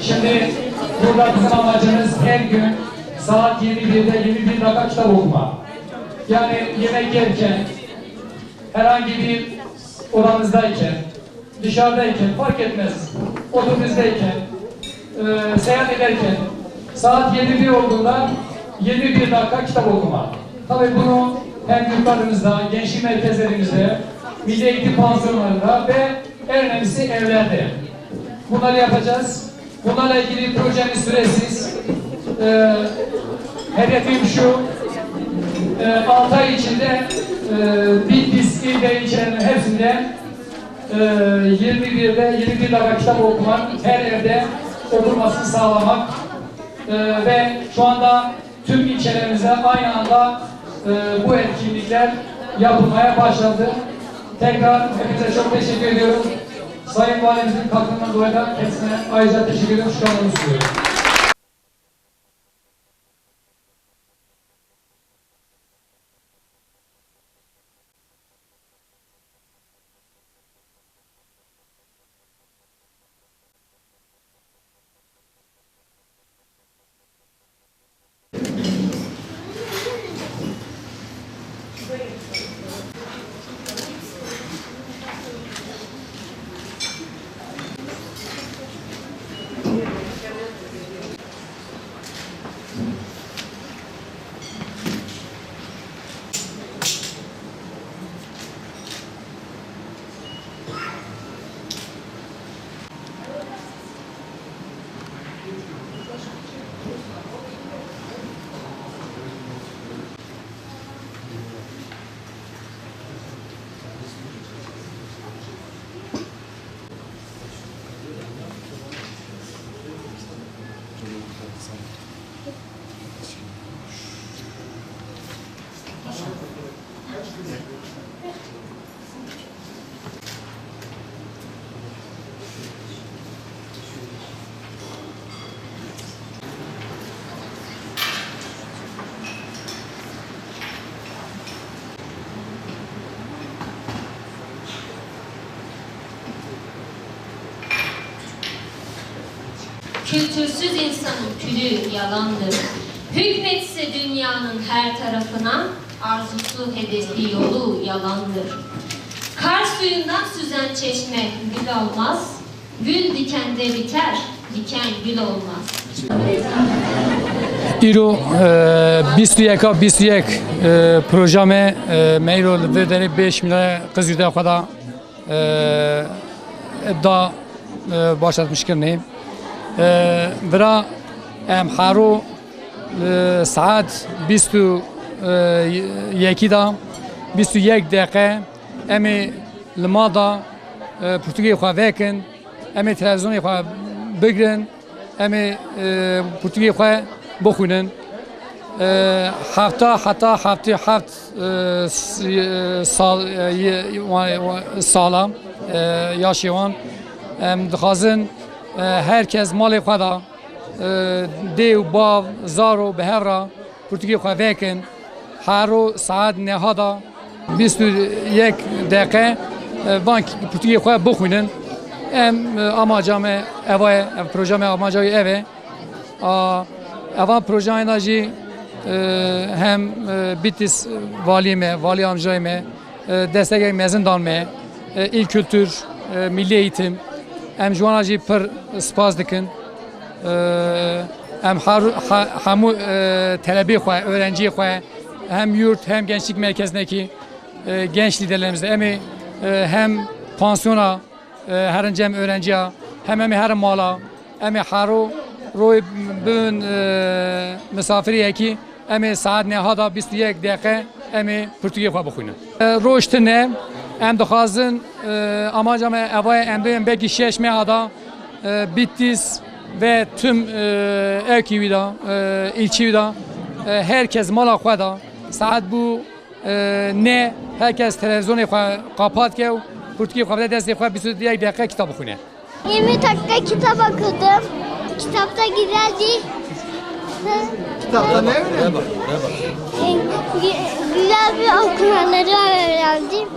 Şimdi burada bizim amacımız her gün saat 21'de 21 dakika kitap okuma. Yani yemek yerken, herhangi bir odamızdayken, dışarıdayken, fark etmez, otobüsteyken, seyahat ederken, saat 21 olduğunda 21 dakika kitap okuma. Tabii bunu hem yurtlarımızda, gençlik merkezlerimizde, milli eğitim pansiyonlarında ve en önemlisi evlerde. Bunları yapacağız. Bunlarla ilgili projemiz süresiz. Hedefim şu, 6 ay içinde Bitlis il ve ilçelerinin hepsinde 21'de 21 dakika kitap okumak, her evde okunmasını sağlamak ve şu anda tüm ilçelerimizde aynı anda bu etkinlikler yapılmaya başladı. Tekrar hepinize çok teşekkür ediyorum. Sayın Valimizin katkından dolayı da kendisine ayrıca teşekkür ediyorum. Şükranlarımı sunuyorum. Kültürsüz insanın külü yalandır. Hükmetse dünyanın her tarafına, arzusu, hedefi, yolu yalandır. Kar suyundan süzen çeşme gül olmaz, gül dikende biter, diken gül olmaz. İro 21 projeme meyrol ve 5 milyon kız yüzde kadar da başlatmış kirneyim. برا ام حارو ساعت 21 دا 21 دقیقه امی لمادا پرتغالی خواه وکن امی تلویزیونی خواه بگرن امی پرتغالی خواه بخونن هفت سالا یاشیوان دخوازن herkes mali khoda dev bav zaro behevra Portugi khavekin haro saat nehada 21 dakika bank Portugi khav bukhunin em amacame eva projeme amacay eve eva projeyna ji hem Bitlis vali amcayme destek mezindan me il kültür milli eğitim em jwana jî pir spas dikin em hemû telebî xwe öğrenciyê xwe hem yurt hem gençlik merkezindeki genç liderlerimizde em hem pansiyona herin cem öğrenciya hem em her mala em haro roy bin misafiriye ki em saat nehada 21 dakika em Portugî xwe bixwînin rojtine em dixwazin amacam evaya em duyên belki 6 mehada Bitlis ve tüm Erkî da ilçî da herkes mala xwe da saat bu ne herkes televizyonu xwe qapat ke Portugî xwe destê xwe 21 dakika kitap bixwîne. 20 dakika kitap okudum. Kitapta güzeldi. Kitapta ne öğrendin? Güzel bir okumaları öğrendim.